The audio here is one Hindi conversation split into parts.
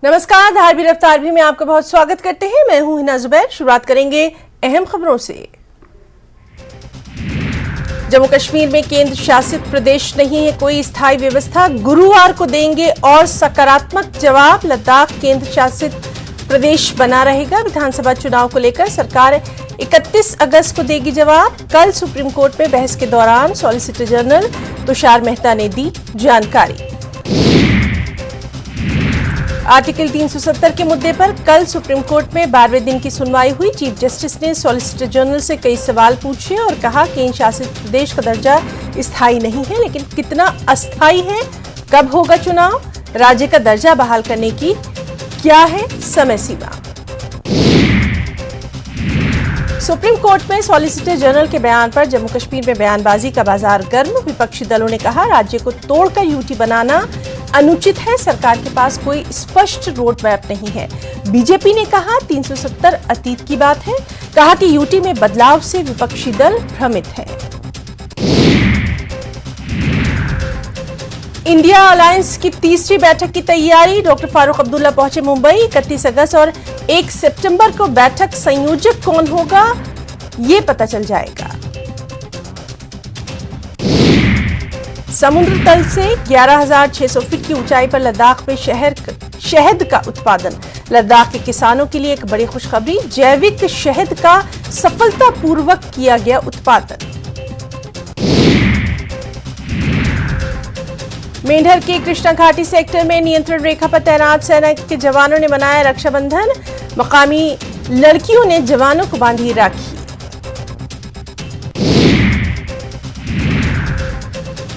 नमस्कार, धार भी रफ्तार भी में आपका बहुत स्वागत करते हैं। मैं हूं हिना जुबैर। शुरुआत करेंगे अहम खबरों से। जम्मू कश्मीर में केंद्र शासित प्रदेश नहीं है कोई स्थायी व्यवस्था, गुरुवार को देंगे और सकारात्मक जवाब। लद्दाख केंद्र शासित प्रदेश बना रहेगा। विधानसभा चुनाव को लेकर सरकार 31 अगस्त को देगी जवाब। कल सुप्रीम कोर्ट में बहस के दौरान सॉलिसिटर जनरल तुषार मेहता ने दी जानकारी। आर्टिकल 370 के मुद्दे पर कल सुप्रीम कोर्ट में 12वें दिन की सुनवाई हुई। चीफ जस्टिस ने सॉलिसिटर जनरल से कई सवाल पूछे और कहा कि केंद्र शासित प्रदेश का दर्जा स्थायी नहीं है, लेकिन कितना अस्थायी है, कब होगा चुनाव, राज्य का दर्जा बहाल करने की क्या है समय सीमा। सुप्रीम कोर्ट में सॉलिसिटर जनरल के बयान पर जम्मू कश्मीर में बयानबाजी का बाजार गर्म। विपक्षी दलों ने कहा राज्य को तोड़कर यूटी बनाना अनुचित है, सरकार के पास कोई स्पष्ट रोड मैप नहीं है। बीजेपी ने कहा 370 अतीत की बात है, कहा कि यूटी में बदलाव से विपक्षी दल भ्रमित है। इंडिया अलायंस की तीसरी बैठक की तैयारी। डॉक्टर फारूक अब्दुल्ला पहुंचे मुंबई। 31 अगस्त और 1 सितंबर को बैठक संयोजक कौन होगा, ये पता चल जाएगा। समुद्र तल से 11,600 फीट की ऊंचाई पर लद्दाख में शहद का उत्पादन। लद्दाख के किसानों के लिए एक बड़ी खुशखबरी, जैविक शहद का सफलतापूर्वक किया गया उत्पादन। मेंढर के कृष्णा घाटी सेक्टर में नियंत्रण रेखा पर तैनात सेना के जवानों ने मनाया रक्षाबंधन। मकामी लड़कियों ने जवानों को बांधी राखी।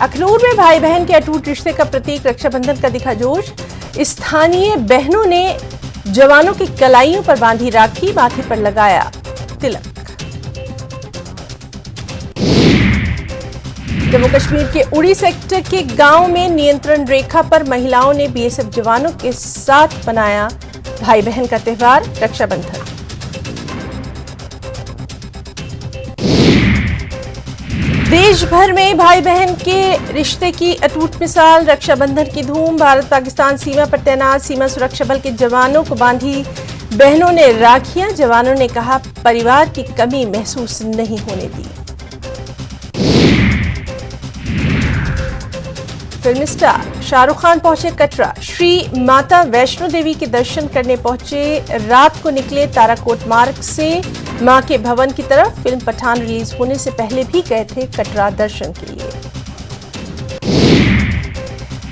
अखनूर में भाई बहन के अटूट रिश्ते का प्रतीक रक्षाबंधन का दिखा जोश। स्थानीय बहनों ने जवानों की कलाइयों पर बांधी राखी, माथे पर लगाया तिलक। जम्मू कश्मीर के उड़ी सेक्टर के गांव में नियंत्रण रेखा पर महिलाओं ने बीएसएफ जवानों के साथ मनाया भाई बहन का त्योहार रक्षाबंधन। देश भर में भाई बहन के रिश्ते की अटूट मिसाल, रक्षाबंधन की धूम। भारत पाकिस्तान सीमा पर तैनात सीमा सुरक्षा बल के जवानों को बांधी बहनों ने राखियां। जवानों ने कहा परिवार की कमी महसूस नहीं होने दी। फिल्म स्टार शाहरुख खान पहुंचे कटरा। श्री माता वैष्णो देवी के दर्शन करने पहुंचे। रात को निकले ताराकोट मार्ग से मां के भवन की तरफ। फिल्म पठान रिलीज होने से पहले भी गए थे कटरा दर्शन के लिए।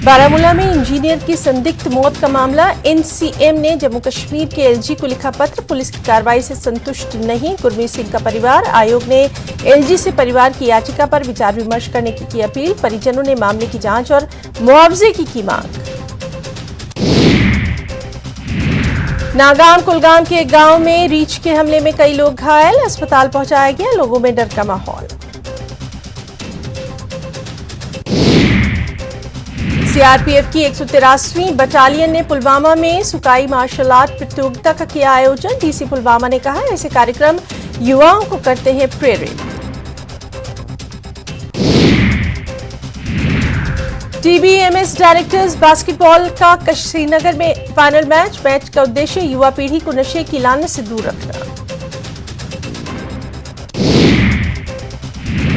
बारामूला में इंजीनियर की संदिग्ध मौत का मामला। एनसीएम ने जम्मू कश्मीर के एलजी को लिखा पत्र। पुलिस की कार्रवाई से संतुष्ट नहीं गुरमीत सिंह का परिवार। आयोग ने एलजी से परिवार की याचिका पर विचार विमर्श करने की अपील। परिजनों ने मामले की जांच और मुआवजे की मांग। नागाम कुलगाम के एक गांव में रीछ के हमले में कई लोग घायल। अस्पताल पहुंचाया गया, लोगों में डर का माहौल। सीआरपीएफ की 183वीं बटालियन ने पुलवामा में सुकाई मार्शल आर्ट प्रतियोगिता का किया आयोजन। डीसी पुलवामा ने कहा ऐसे कार्यक्रम युवाओं को करते हैं प्रेरित। टीबीएमएस डायरेक्टर्स बास्केटबॉल का श्रीनगर में फाइनल मैच का उद्देश्य युवा पीढ़ी को नशे की लानत से दूर रखना।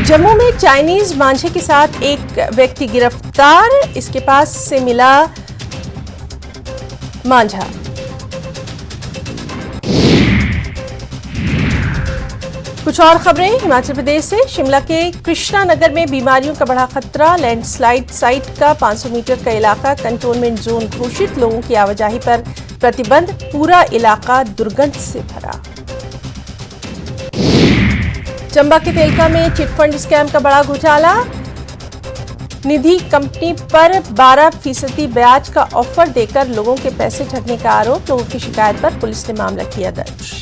जम्मू में चाइनीज मांझे के साथ एक व्यक्ति गिरफ्तार। इसके पास से मिला मांझा। कुछ और खबरें हिमाचल प्रदेश से। शिमला के कृष्णा नगर में बीमारियों का बढ़ा खतरा। लैंडस्लाइड साइट का 500 मीटर का इलाका कंटेनमेंट जोन घोषित। लोगों की आवाजाही पर प्रतिबंध। पूरा इलाका दुर्गंध से भरा। चंबा के तेलका में चिटफंड स्कैम का बड़ा घोटाला। निधि कंपनी पर 12% ब्याज का ऑफर देकर लोगों के पैसे ठगने का आरोप। लोगों की शिकायत पर पुलिस ने मामला किया दर्ज।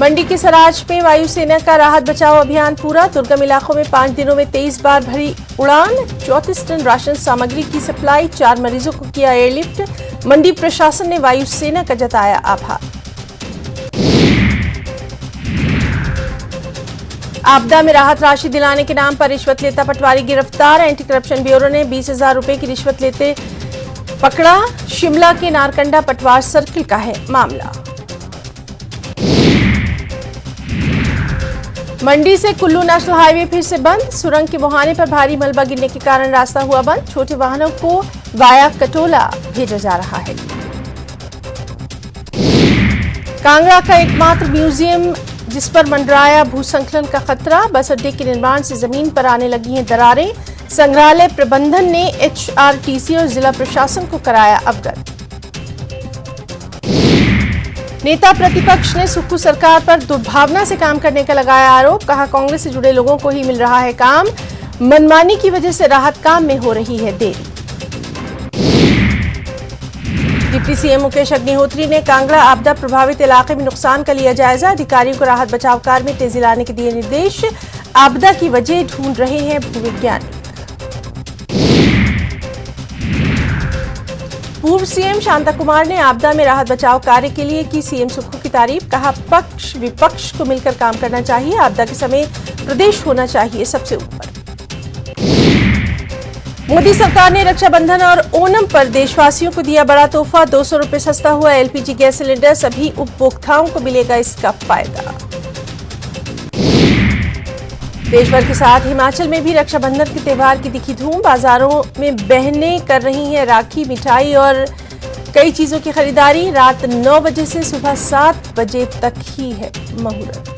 मंडी के सराज में वायुसेना का राहत बचाव अभियान पूरा। दुर्गम इलाकों में 5 दिनों में 23 बार भरी उड़ान। 34 टन राशन सामग्री की सप्लाई। 4 मरीजों को किया एयरलिफ्ट। मंडी प्रशासन ने वायुसेना का जताया आभार। आपदा में राहत राशि दिलाने के नाम पर रिश्वत लेता पटवारी गिरफ्तार। एंटी करप्शन ब्यूरो ने 20,000 रुपए की रिश्वत लेते पकड़ा। शिमला के नारकंडा पटवार सर्किल का है मामला। मंडी से कुल्लू नेशनल हाईवे फिर से बंद। सुरंग के मुहाने पर भारी मलबा गिरने के कारण रास्ता हुआ बंद। छोटे वाहनों को वाया कटोला भेजा जा रहा है। कांगड़ा का एकमात्र म्यूजियम जिस पर मंडराया भूसंकलन का खतरा। बस अड्डे के निर्माण से जमीन पर आने लगी हैं दरारें। संग्रहालय प्रबंधन ने HRTC और जिला प्रशासन को कराया अवगत। नेता प्रतिपक्ष ने सुक्खू सरकार पर दुर्भावना से काम करने का लगाया आरोप। कहा कांग्रेस से जुड़े लोगों को ही मिल रहा है काम, मनमानी की वजह से राहत काम में हो रही है देरी। डिप्टी सीएम मुकेश अग्निहोत्री ने कांगड़ा आपदा प्रभावित इलाके में नुकसान का लिया जायजा। अधिकारियों को राहत बचाव कार्य में तेजी लाने के दिए निर्देश। आपदा की वजह ढूंढ रहे हैं भूवैज्ञानिक। पूर्व सीएम शांता कुमार ने आपदा में राहत बचाव कार्य के लिए की सीएम सुक्खू की तारीफ। कहा पक्ष विपक्ष को मिलकर काम करना चाहिए। आपदा के समय प्रदेश होना चाहिए सबसे ऊपर। मोदी सरकार ने रक्षाबंधन और ओणम पर देशवासियों को दिया बड़ा तोहफा। 200 रुपए सस्ता हुआ LPG गैस सिलेंडर। सभी उपभोक्ताओं को मिलेगा इसका फायदा। देश भर के साथ हिमाचल में भी रक्षाबंधन के त्योहार की दिखी धूम। बाजारों में बहनें कर रही हैं राखी, मिठाई और कई चीजों की खरीदारी। रात 9 बजे से सुबह 7 बजे तक ही है मुहूर्त।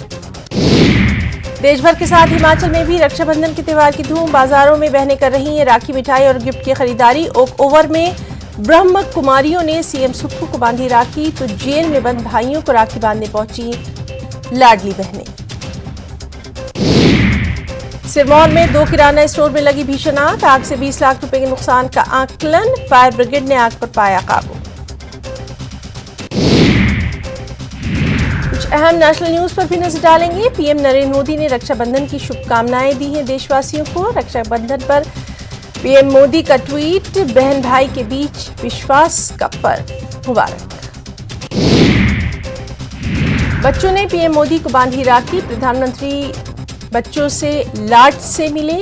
देश भर के साथ हिमाचल में भी रक्षाबंधन के त्योहार की धूम। बाजारों में बहनें कर रही हैं राखी, मिठाई और गिफ्ट की खरीदारी। ओक ओवर में ब्रह्म कुमारियों ने सीएम सुक्खू को बांधी राखी, तो जेल में बंद भाइयों को राखी बांधने पहुंची लाडली बहनें। सिरमौर में 2 किराना स्टोर में लगी भीषण आग। आग से 20 लाख रुपए के नुकसान का आकलन। फायर ब्रिगेड ने आग पर पाया काबू। कुछ अहम नेशनल न्यूज पर भी नजर डालेंगे। पीएम नरेंद्र मोदी ने रक्षाबंधन की शुभकामनाएं दी हैं देशवासियों को। रक्षाबंधन पर पीएम मोदी का ट्वीट। बहन भाई के बीच विश्वास का पर्व मुबारक। बच्चों ने पीएम मोदी को बांधी राखी। प्रधानमंत्री बच्चों से लाड से मिले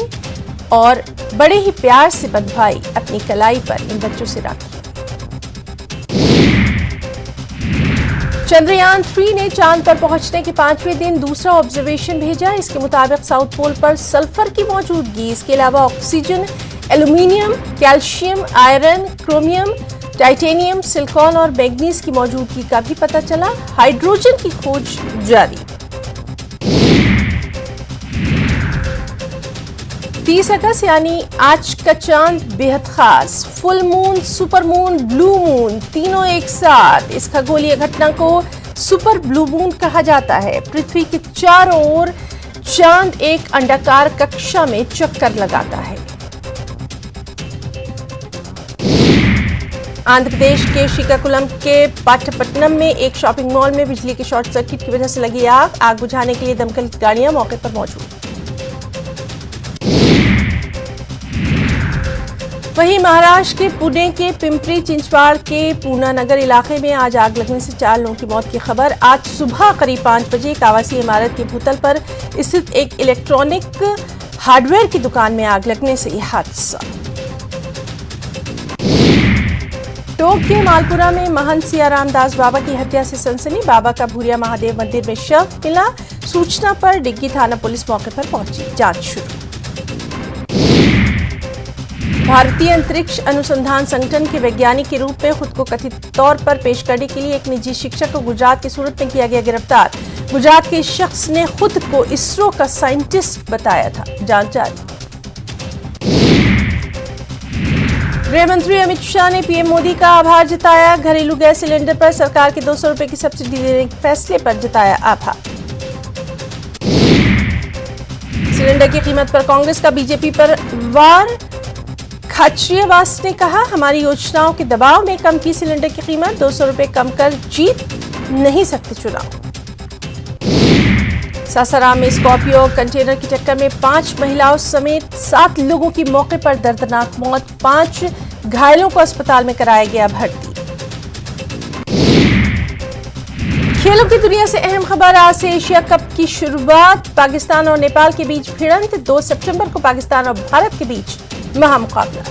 और बड़े ही प्यार से बंधवाई अपनी कलाई पर इन बच्चों से राखी। चंद्रयान 3 ने चांद पर पहुंचने के 5वें दिन दूसरा ऑब्जर्वेशन भेजा। इसके मुताबिक साउथ पोल पर सल्फर की मौजूदगी, इसके अलावा oxygen, aluminium, calcium, iron, chromium, titanium, silicon और मैग्नीज की मौजूदगी का भी पता चला। हाइड्रोजन की खोज जारी। 30 अगस्त यानी आज का चांद बेहद खास। Full moon, super moon, blue moon तीनों एक साथ। इस खगोलीय घटना को सुपर ब्लू मून कहा जाता है। पृथ्वी के चारों ओर चांद एक अंडाकार कक्षा में चक्कर लगाता है। आंध्र प्रदेश के श्रीकाकुलम के पाठपट्टनम में एक शॉपिंग मॉल में बिजली के शॉर्ट सर्किट की वजह से लगी आग। आग बुझाने के लिए दमकल गाड़ियां मौके पर मौजूद। वहीं महाराष्ट्र के पुणे के पिंपरी चिंचवाड़ के पूना नगर इलाके में आज आग लगने से 4 लोगों की मौत की खबर। आज सुबह करीब 5 बजे एक आवासीय इमारत के भूतल पर स्थित एक इलेक्ट्रॉनिक हार्डवेयर की दुकान में आग लगने से यह हादसा। टोंक के मालपुरा में महंत सियाराम दास बाबा की हत्या से सनसनी। बाबा का भूरिया महादेव मंदिर में शव मिला। सूचना पर डिग्गी थाना पुलिस मौके पर पहुंची, जांच शुरू। भारतीय अंतरिक्ष अनुसंधान संगठन के वैज्ञानिक के रूप में खुद को कथित तौर पर पेश करने के लिए एक निजी शिक्षक को गुजरात के सूरत में किया गया गिरफ्तार। गुजरात के शख्स ने खुद को इसरो का साइंटिस्ट बताया था, जांच जारी। गृह मंत्री अमित शाह ने पीएम मोदी का आभार जताया। घरेलू गैस सिलेंडर पर सरकार के 200 रुपए की सब्सिडी देने के फैसले पर जताया आभार। सिलेंडर की कीमत पर कांग्रेस का बीजेपी पर वार। खाचरियावास ने कहा, हमारी योजनाओं के दबाव में कम की सिलेंडर की कीमत। 200 रुपए कम कर जीत नहीं सकते चुनाव। सासाराम में स्कॉर्पियो कंटेनर की टक्कर में 5 महिलाओं समेत 7 लोगों की मौके पर दर्दनाक मौत। 5 घायलों को अस्पताल में कराया गया भर्ती। खेलों की दुनिया से अहम खबर, आज से एशिया कप की शुरुआत। पाकिस्तान और नेपाल के बीच भिड़ंत, 2 सितंबर को पाकिस्तान और भारत के बीच महामुकाबला।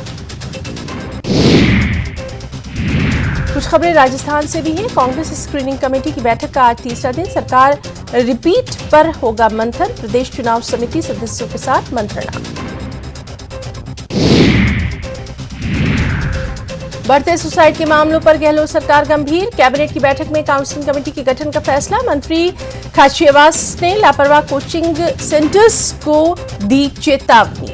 कुछ खबरें राजस्थान से भी हैं। कांग्रेस स्क्रीनिंग कमेटी की बैठक का आज तीसरा दिन, सरकार रिपीट पर होगा मंथन, प्रदेश चुनाव समिति सदस्यों के साथ मंत्रणा। बढ़ते सुसाइड के मामलों पर गहलोत सरकार गंभीर, कैबिनेट की बैठक में काउंसलिंग कमेटी के गठन का फैसला। मंत्री खाचरियावास ने लापरवाह कोचिंग सेंटर्स को दी चेतावनी।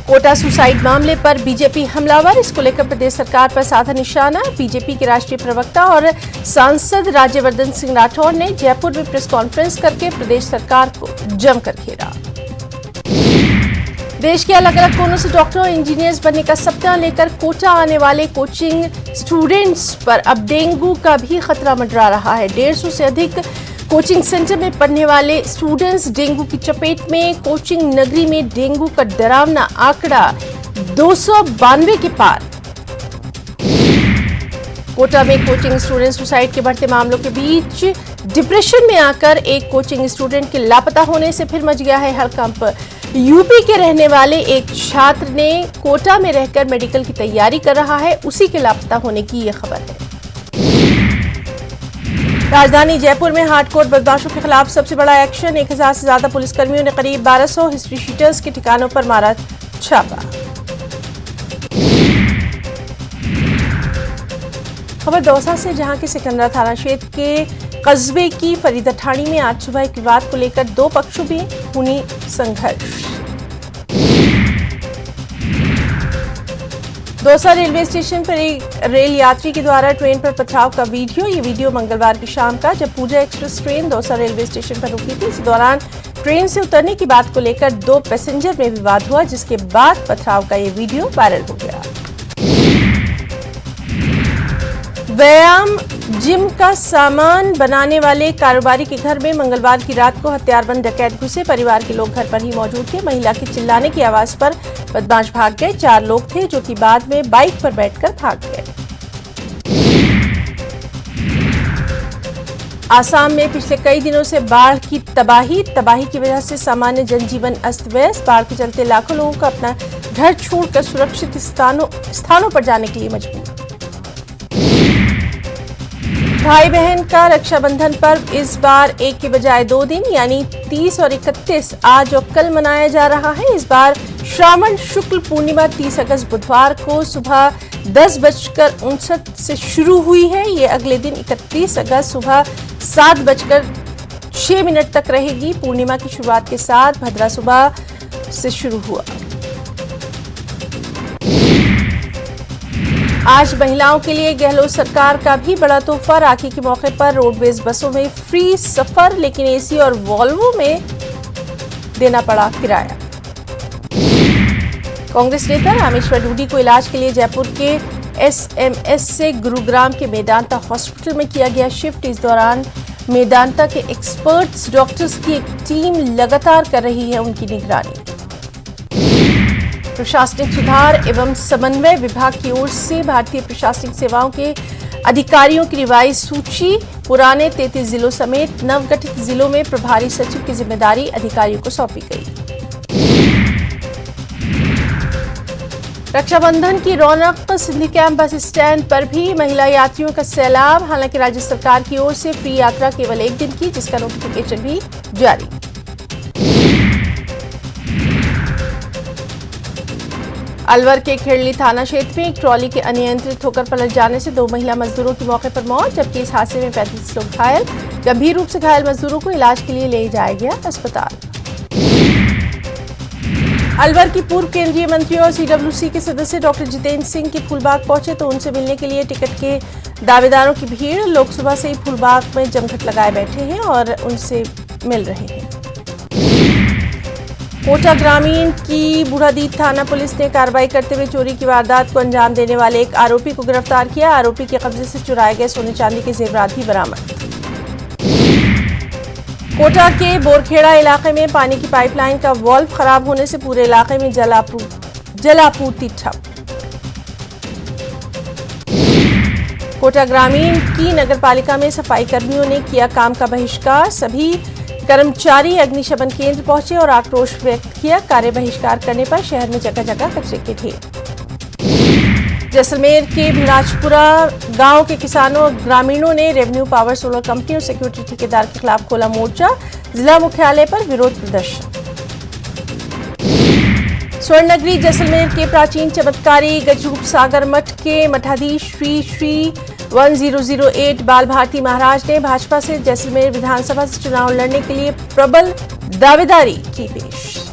कोटा सुसाइड मामले पर बीजेपी हमलावर, इसको लेकर प्रदेश सरकार पर साधा निशाना। बीजेपी के राष्ट्रीय प्रवक्ता और सांसद राज्यवर्धन सिंह राठौर ने जयपुर में प्रेस कॉन्फ्रेंस करके प्रदेश सरकार को जमकर घेरा। देश के अलग अलग कोनों से डॉक्टर और इंजीनियर्स बनने का सपना लेकर कोटा आने वाले कोचिंग स्टूडेंट्स पर अब डेंगू का भी खतरा मंडरा रहा है। 150 से अधिक कोचिंग सेंटर में पढ़ने वाले स्टूडेंट्स डेंगू की चपेट में। कोचिंग नगरी में डेंगू का डरावना आंकड़ा 292 के पार। कोटा में कोचिंग स्टूडेंट सुसाइड के बढ़ते मामलों के बीच डिप्रेशन में आकर एक कोचिंग स्टूडेंट के लापता होने से फिर मच गया है हड़कंप। यूपी के रहने वाले एक छात्र ने कोटा में रहकर मेडिकल की तैयारी कर रहा है, उसी के लापता होने की यह खबर है। राजधानी जयपुर में हार्डकोर बदमाशों के खिलाफ सबसे बड़ा एक्शन, 1000 से ज्यादा पुलिसकर्मियों ने करीब 1200 हिस्ट्री शीटर्स के ठिकानों पर मारा छापा। खबर दौसा से, जहां के सिकंदरा थाना क्षेत्र के कस्बे की फरीदा ठाणी में आज सुबह एक विवाद को लेकर 2 पक्षों में खूनी संघर्ष। दौसा रेलवे स्टेशन पर एक रेल यात्री के द्वारा ट्रेन पर पथराव का वीडियो। ये वीडियो मंगलवार की शाम का, जब Pooja express train Dausa railway station पर रुकी थी। इस दौरान ट्रेन से उतरने की बात को लेकर 2 पैसेंजर में विवाद हुआ, जिसके बाद पथराव का ये वीडियो वायरल हो गया। व्यायाम जिम का सामान बनाने वाले कारोबारी के घर में मंगलवार की रात को हथियारबंद डकैत घुसे। परिवार के लोग घर पर ही मौजूद थे। महिला के चिल्लाने की आवाज पर बदमाश भाग गए। 4 लोग थे जो कि बाद में बाइक पर बैठकर भाग गए। आसाम में पिछले कई दिनों से बाढ़ की तबाही की वजह से सामान्य जनजीवन अस्त व्यस्त। बाढ़ के चलते लाखों लोगों को अपना घर छोड़कर सुरक्षित स्थानों पर जाने के लिए मजबूर। भाई बहन का रक्षाबंधन पर्व इस बार एक के बजाय 2 दिन यानी 30 और 31 आज और कल मनाया जा रहा है। इस बार श्रावण शुक्ल पूर्णिमा 30 अगस्त बुधवार को सुबह 10:59 से शुरू हुई है। ये अगले दिन 31 अगस्त सुबह 7:06 तक रहेगी। पूर्णिमा की शुरुआत के साथ भद्रा सुबह से शुरू हुआ। आज महिलाओं के लिए गहलोत सरकार का भी बड़ा तोहफा। राखी के मौके पर रोडवेज बसों में फ्री सफर, लेकिन एसी और वॉल्वो में देना पड़ा किराया। कांग्रेस नेता रामेश्वर डूडी को इलाज के लिए जयपुर के एसएमएस से गुरुग्राम के मेदांता हॉस्पिटल में किया गया शिफ्ट। इस दौरान मेदांता के एक्सपर्ट्स डॉक्टर्स की एक टीम लगातार कर रही है उनकी निगरानी। प्रशासनिक सुधार एवं समन्वय विभाग की ओर से भारतीय प्रशासनिक सेवाओं के अधिकारियों की रिवाइज सूची। पुराने 33 जिलों समेत नवगठित जिलों में प्रभारी सचिव की जिम्मेदारी अधिकारियों को सौंपी गई। रक्षाबंधन की रौनक, सिंधी कैंप बस स्टैंड पर भी महिला यात्रियों का सैलाब। हालांकि राज्य सरकार की ओर से फ्री यात्रा केवल 1 दिन की, जिसका नोटिफिकेशन भी जारी। अलवर के खेड़ली थाना क्षेत्र में एक ट्रॉली के अनियंत्रित होकर पलट जाने से 2 महिला मजदूरों की मौके पर मौत, जबकि इस हादसे में 35 लोग घायल। गंभीर रूप से घायल मजदूरों को इलाज के लिए ले जाया गया अस्पताल। अलवर की पूर्व केंद्रीय मंत्री और सीडब्ल्यूसी के सदस्य डॉक्टर जितेंद्र सिंह की फूलबाग पहुंचे तो उनसे मिलने के लिए टिकट के दावेदारों की भीड़। लोग सुबह से ही फूलबाग में जमघट लगाए बैठे हैं और उनसे मिल रहे हैं। कोटा ग्रामीण की बूढ़ादीद थाना पुलिस ने कार्रवाई करते हुए चोरी की वारदात को अंजाम देने वाले एक आरोपी को गिरफ्तार किया। आरोपी के कब्जे से चुराए गए सोने चांदी के जेवरात भी बरामद। कोटा के बोरखेड़ा इलाके में पानी की पाइपलाइन का वाल्व खराब होने से पूरे इलाके में जलापूर्ति ठप। कोटा ग्रामीण की नगरपालिका में सफाई कर्मियों ने किया काम का बहिष्कार। सभी कर्मचारी अग्निशमन केंद्र पहुंचे और आक्रोश व्यक्त किया। कार्य बहिष्कार करने पर शहर में जगह जगह कचरे के ढेर। जैसलमेर के भिराजपुरा गांव के किसानों और ग्रामीणों ने रेवेन्यू पावर सोलर कंपनी और सिक्योरिटी ठेकेदार के खिलाफ खोला मोर्चा। जिला मुख्यालय पर विरोध प्रदर्शन। स्वर्ण नगरी जैसलमेर के प्राचीन चमत्कारी गजरूप सागर मठ के मठाधीश श्री श्री 1008 बाल भारती महाराज ने भाजपा से जैसलमेर विधानसभा से चुनाव लड़ने के लिए प्रबल दावेदारी की पेश।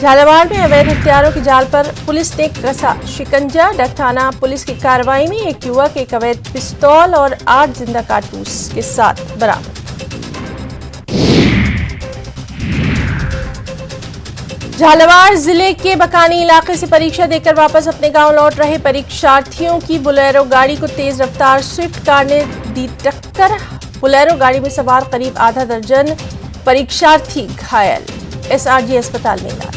झालावाड़ में अवैध हथियारों के जाल पर पुलिस ने कसा शिकंजा। डकथाना पुलिस की कार्रवाई में एक युवक एक अवैध पिस्तौल और 8 जिंदा कारतूस के साथ बरामद। झालावाड़ जिले के बकानी इलाके से परीक्षा देकर वापस अपने गांव लौट रहे परीक्षार्थियों की बोलेरो गाड़ी को तेज रफ्तार स्विफ्ट कार ने दी टक्कर। बोलेरो गाड़ी में सवार करीब आधा दर्जन परीक्षार्थी घायल, एसआरजी अस्पताल में इलाज।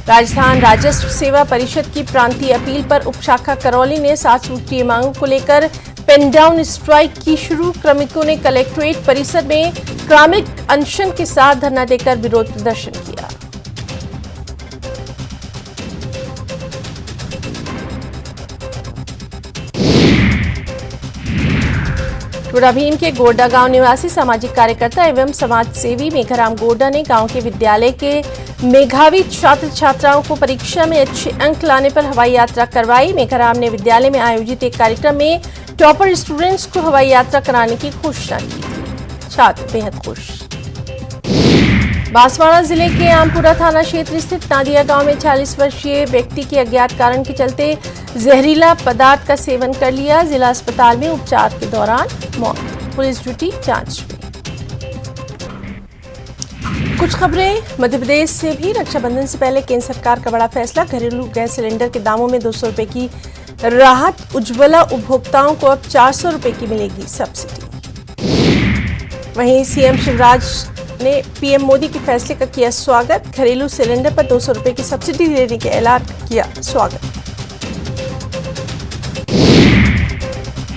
राजस्थान राजस्व सेवा परिषद की प्रांतीय अपील पर उपशाखा करौली ने 7 सूत्रीय मांगों को लेकर पेन डाउन स्ट्राइक की शुरू। क्रमिकों ने कलेक्ट्रेट परिसर में क्रमिक अनशन के साथ धरना देकर विरोध प्रदर्शन किया। टोडा भीम के गोड्डा गांव निवासी सामाजिक कार्यकर्ता एवं समाज सेवी मेघाराम गोड्डा ने गांव के विद्यालय के मेधावी छात्र छात्राओं को परीक्षा में अच्छे अंक लाने पर हवाई यात्रा करवाई। मेघाराम ने विद्यालय में आयोजित एक कार्यक्रम में टॉपर स्टूडेंट्स को हवाई यात्रा कराने की घोषणा की। छात्र बेहद खुश। बांसवाड़ा जिले के आमपुरा थाना क्षेत्र स्थित नादिया गांव में 40 वर्षीय व्यक्ति की अज्ञात कारण के चलते जहरीला पदार्थ का सेवन कर लिया। जिला अस्पताल में उपचार के दौरान मौत। पुलिस जुटी जांच में। कुछ खबरें मध्य प्रदेश से भी। रक्षाबंधन से पहले केंद्र सरकार का बड़ा फैसला। घरेलू गैस सिलेंडर के दामों में 200 रुपए की राहत। उज्ज्वला उपभोक्ताओं को अब 400 रुपए की मिलेगी सब्सिडी। वहीं सीएम शिवराज ने पीएम मोदी के फैसले का किया स्वागत। घरेलू सिलेंडर पर 200 रुपए की सब्सिडी देने के ऐलान किया स्वागत।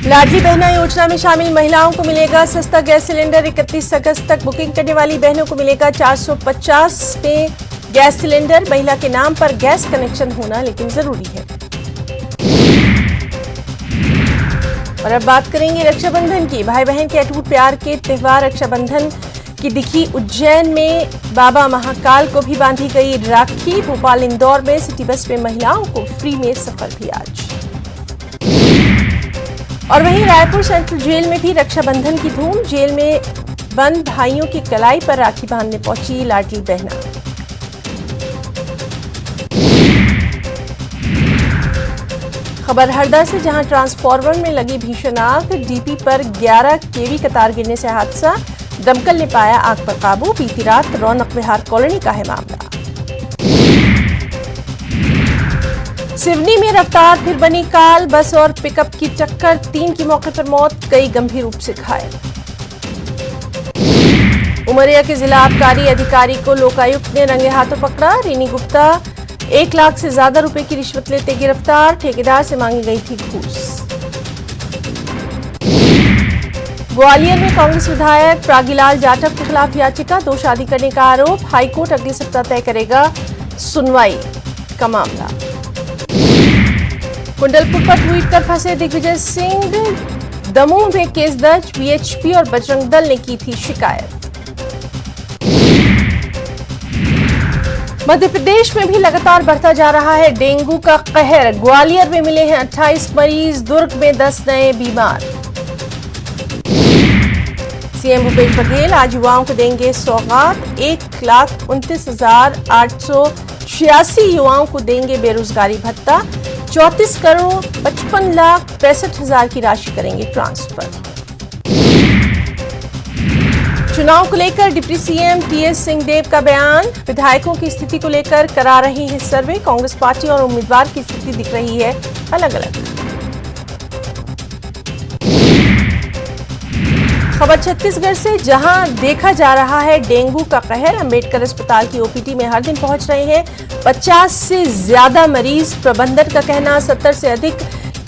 लाडली बहना योजना में शामिल महिलाओं को मिलेगा सस्ता गैस सिलेंडर। 31 अगस्त तक बुकिंग करने वाली बहनों को मिलेगा 450 में गैस सिलेंडर। महिला के नाम पर गैस कनेक्शन होना लेकिन जरूरी है। और अब बात करेंगे रक्षाबंधन की। भाई बहन के अटूट प्यार के त्योहार रक्षाबंधन की दिखी उज्जैन में बाबा महाकाल को भी बांधी गई राखी। भोपाल इंदौर में सिटी बस में महिलाओं को फ्री में सफर भी आज। और वहीं रायपुर सेंट्रल जेल में भी रक्षाबंधन की धूम। जेल में बंद भाइयों की कलाई पर राखी बांधने पहुंची लाडली बहना। खबर हरदा से, जहां ट्रांसफार्मर में लगी भीषण आग। डीपी पर 11 केवी का तार गिरने से हादसा। दमकल ने पाया आग पर काबू। बीती रात रौनक विहार कॉलोनी का है मामला। सिवनी में रफ्तार फिर बनी काल। बस और पिकअप की टक्कर। 3 की मौके पर मौत, कई गंभीर रूप से घायल। उमरिया के जिला आबकारी अधिकारी को लोकायुक्त ने रंगे हाथों पकड़ा। रीनी गुप्ता 1 लाख से ज्यादा रुपए की रिश्वत लेते गिरफ्तार। ठेकेदार से मांगी गई थी घूस। ग्वालियर में कांग्रेस विधायक प्रागीलाल जाटव के खिलाफ याचिका। 2 शादी करने का आरोप। हाईकोर्ट अगले सप्ताह तय करेगा सुनवाई का मामला। कुंडलपुर पर ट्वीट कर फंसे दिग्विजय सिंह। दमोह में केस दर्ज। वीएचपी और बजरंग दल ने की थी शिकायत। मध्य प्रदेश में भी लगातार बढ़ता जा रहा है डेंगू का कहर। ग्वालियर में मिले हैं 28 मरीज। दुर्ग में 10 नए बीमार। सीएम भूपेश बघेल आज युवाओं को देंगे सौगात। 1,29,886 युवाओं को देंगे बेरोजगारी भत्ता। 34 करोड़ 55 लाख 65 हजार की राशि करेंगे ट्रांसफर। चुनाव को लेकर डिप्टी सीएम टीएस सिंहदेव का बयान। विधायकों की स्थिति को लेकर करा रही है सर्वे। कांग्रेस पार्टी और उम्मीदवार की स्थिति दिख रही है अलग अलग। खबर छत्तीसगढ़ से, जहां देखा जा रहा है डेंगू का कहर। अंबेडकर अस्पताल की ओपीडी में हर दिन पहुंच रहे हैं 50 से ज्यादा मरीज। प्रबंधन का कहना 70 से अधिक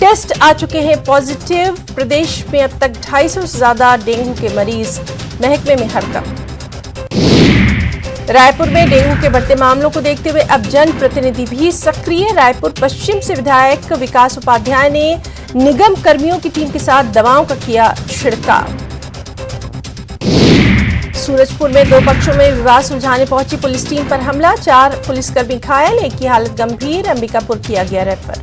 टेस्ट आ चुके हैं पॉजिटिव। प्रदेश में अब तक 250 से ज्यादा डेंगू के मरीज। महकमे में हड़कंप। रायपुर में डेंगू के बढ़ते मामलों को देखते हुए अब जनप्रतिनिधि भी सक्रिय। रायपुर पश्चिम से विधायक विकास उपाध्याय ने निगम कर्मियों की टीम के साथ दवाओं का किया छिड़काव। सूरजपुर में 2 पक्षों में विवाद सुलझाने पहुंची पुलिस टीम पर हमला। 4 पुलिसकर्मी घायल, एक की हालत गंभीर। अंबिकापुर किया गया रेफर।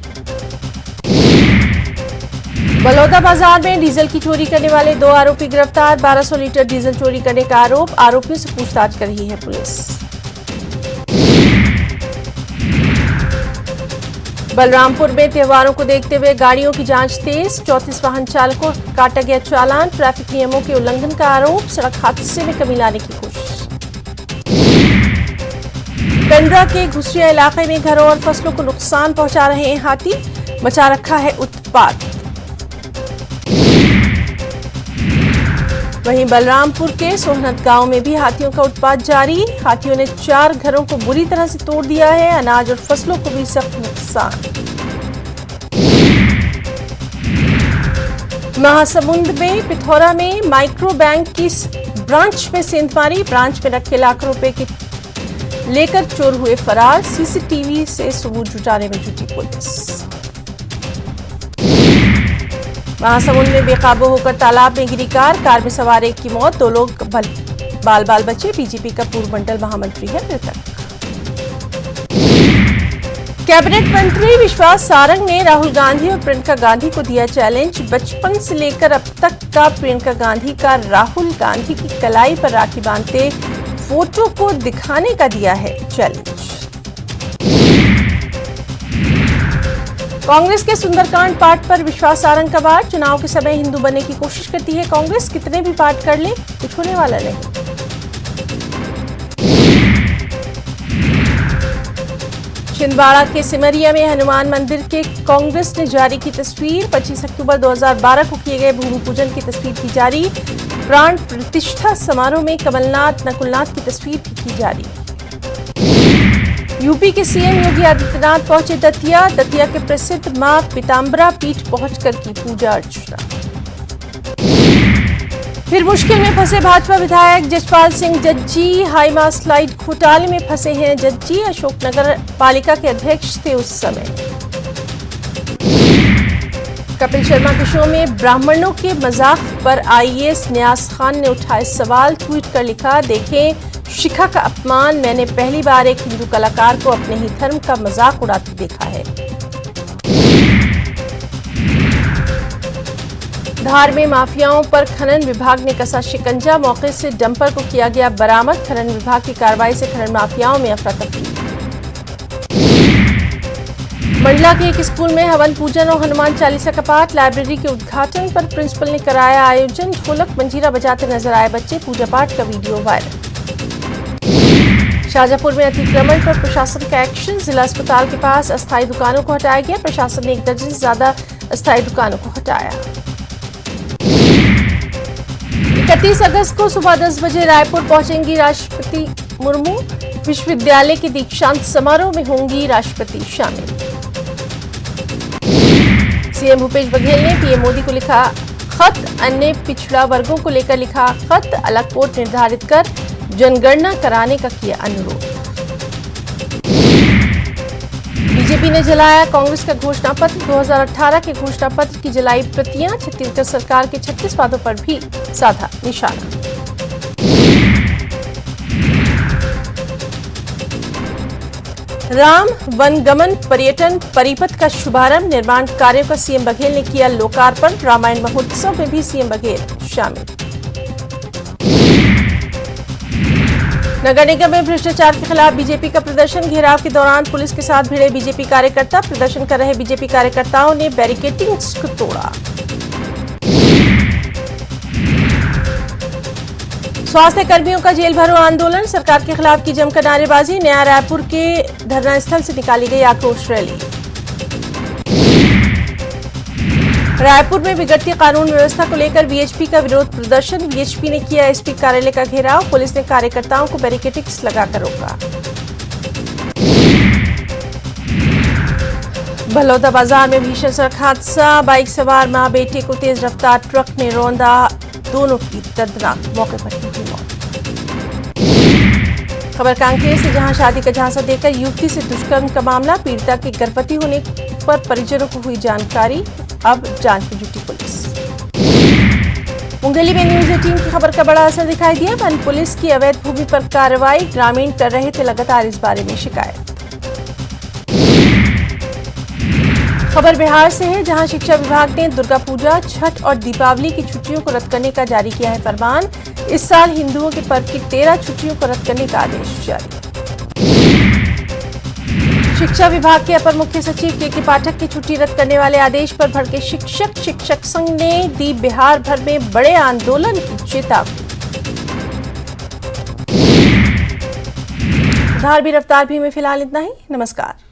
बलौदा बाजार में डीजल की चोरी करने वाले 2 आरोपी गिरफ्तार। 1200 लीटर डीजल चोरी करने का आरोप। आरोपियों से पूछताछ कर रही है पुलिस। बलरामपुर में त्योहारों को देखते हुए गाड़ियों की जांच तेज। 34 वाहन चालकों को काटा गया चालान। ट्रैफिक नियमों के उल्लंघन का आरोप। सड़क हादसे में कमी लाने की कोशिश। पेंड्रा के घुसरिया इलाके में घरों और फसलों को नुकसान पहुंचा रहे हैं हाथी। मचा रखा है उत्पात। वहीं बलरामपुर के सोहनत गांव में भी हाथियों का उत्पात जारी। हाथियों ने 4 घरों को बुरी तरह से तोड़ दिया है। अनाज और फसलों को भी सख्त नुकसान। महासमुंद में पिथौरा में माइक्रो बैंक की ब्रांच में सेंधमारी। ब्रांच में रखे लाखों रुपए के लेकर चोर हुए फरार। सीसीटीवी से सबूत जुटाने में जुटी पुलिस। महासमुंद में बेकाबू होकर तालाब में गिरी कार में सवार एक की मौत। 2 लोग बाल बचे। बीजेपी का पूर्व मंडल महामंत्री है मृतक। कैबिनेट मंत्री विश्वास सारंग ने राहुल गांधी और प्रियंका गांधी को दिया चैलेंज। बचपन से लेकर अब तक का प्रियंका गांधी का राहुल गांधी की कलाई पर राखी बांधते फोटो को दिखाने का दिया है चैलेंज। कांग्रेस के सुंदरकांड पाठ पर विश्वास सारंग का वार। चुनाव के समय हिंदू बनने की कोशिश करती है कांग्रेस। कितने भी पाठ कर ले कुछ होने वाला नहीं। छिंदवाड़ा के सिमरिया में हनुमान मंदिर के कांग्रेस ने जारी की तस्वीर। 25 अक्टूबर 2012 को किए गए भूमि पूजन की तस्वीर की जारी। प्राण प्रतिष्ठा समारोह में कमलनाथ नकुलनाथ की तस्वीर भी की जारी। यूपी के सीएम योगी आदित्यनाथ पहुंचे दतिया के प्रसिद्ध मां पीताम्बरा पीठ पहुंचकर की पूजा अर्चना। फिर मुश्किल में फंसे भाजपा विधायक Jaspal Singh Jajji. High mast light घोटाले में फंसे हैं जज्जी। अशोकनगर पालिका के अध्यक्ष थे उस समय। कपिल शर्मा के शो में ब्राह्मणों के मजाक पर आईएएस न्यास खान ने उठाए सवाल। ट्वीट कर लिखा, देखें शिखा का अपमान। मैंने पहली बार एक हिंदू कलाकार को अपने ही धर्म का मजाक उड़ाते देखा है। धार में माफियाओं पर खनन विभाग ने कसा शिकंजा। मौके से डंपर को किया गया बरामद। खनन विभाग की कार्रवाई से खनन माफियाओं में अफरा तफरी। मंडला के एक स्कूल में हवन पूजन और हनुमान चालीसा का पाठ। लाइब्रेरी के उद्घाटन पर प्रिंसिपल ने कराया आयोजन। ढोलक मंजीरा बजाते नजर आए बच्चे। पूजा पाठ का वीडियो वायरल। शाजापुर में अतिक्रमण पर प्रशासन का एक्शन। जिला अस्पताल के पास अस्थायी दुकानों को हटाया गया। प्रशासन ने 1 दर्जन से ज्यादा अस्थायी दुकानों को हटाया। 31 अगस्त को सुबह 10 बजे रायपुर पहुंचेंगी राष्ट्रपति मुर्मू। विश्वविद्यालय के दीक्षांत समारोह में होंगी राष्ट्रपति शामिल। सीएम भूपेश बघेल ने पीएम मोदी को लिखा खत। अन्य पिछड़ा वर्गों को लेकर लिखा खत। अलग कोर्ट निर्धारित कर जनगणना कराने का किया अनुरोध। बीजेपी ने जलाया कांग्रेस का घोषणा पत्र। 2018 के घोषणा पत्र की जलाई प्रतियां। छत्तीसगढ़ सरकार के 36 वादों पर भी साधा निशाना। राम वनगमन पर्यटन परिपथ का शुभारंभ। निर्माण कार्यों का सीएम बघेल ने किया लोकार्पण। रामायण महोत्सव में भी सीएम बघेल शामिल। नगर निगम में भ्रष्टाचार के खिलाफ बीजेपी का प्रदर्शन। घेराव के दौरान पुलिस के साथ भिड़े बीजेपी कार्यकर्ता। प्रदर्शन कर रहे बीजेपी कार्यकर्ताओं ने बैरिकेडिंग्स को तोड़ा। स्वास्थ्य कर्मियों का जेल भरो आंदोलन। सरकार के खिलाफ की जमकर नारेबाजी। नया रायपुर के धरना स्थल से निकाली गई आक्रोश रैली। रायपुर में बिगड़ती कानून व्यवस्था को लेकर वीएचपी का विरोध प्रदर्शन। वीएचपी ने किया एसपी कार्यालय का घेराव। पुलिस ने कार्यकर्ताओं को बैरिकेडिंग्स लगाकर रोका। बलौदा बाजार में भीषण सड़क हादसा, बाइक सवार मां बेटे को तेज रफ्तार ट्रक ने रौंदा, दोनों की दर्दनाक मौके पर ही हुई मौत। खबर कांकेर से, जहां शादी का झांसा देकर युवती से दुष्कर्म का मामला, पीड़िता के गर्भवती होने पर परिजनों को हुई जानकारी, अब जांच में जुटी पुलिस। मुंगेली में न्यूज 18 की खबर का बड़ा असर दिखाई दिया, वन पुलिस की अवैध भूमि पर कार्रवाई, ग्रामीण कर रहे थे लगातार इस बारे में शिकायत। खबर बिहार से है, जहां शिक्षा विभाग ने दुर्गा पूजा, छठ और दीपावली की छुट्टियों को रद्द करने का जारी किया है फरमान। इस साल हिंदुओं के पर्व की 13 छुट्टियों को रद्द करने का आदेश जारी। शिक्षा विभाग के अपर मुख्य सचिव के पाठक की छुट्टी रद्द करने वाले आदेश पर भड़के शिक्षक संघ ने दी बिहार भर में बड़े आंदोलन की चेतावनी। धार भी रफ्तार भी में फिलहाल इतना ही। नमस्कार।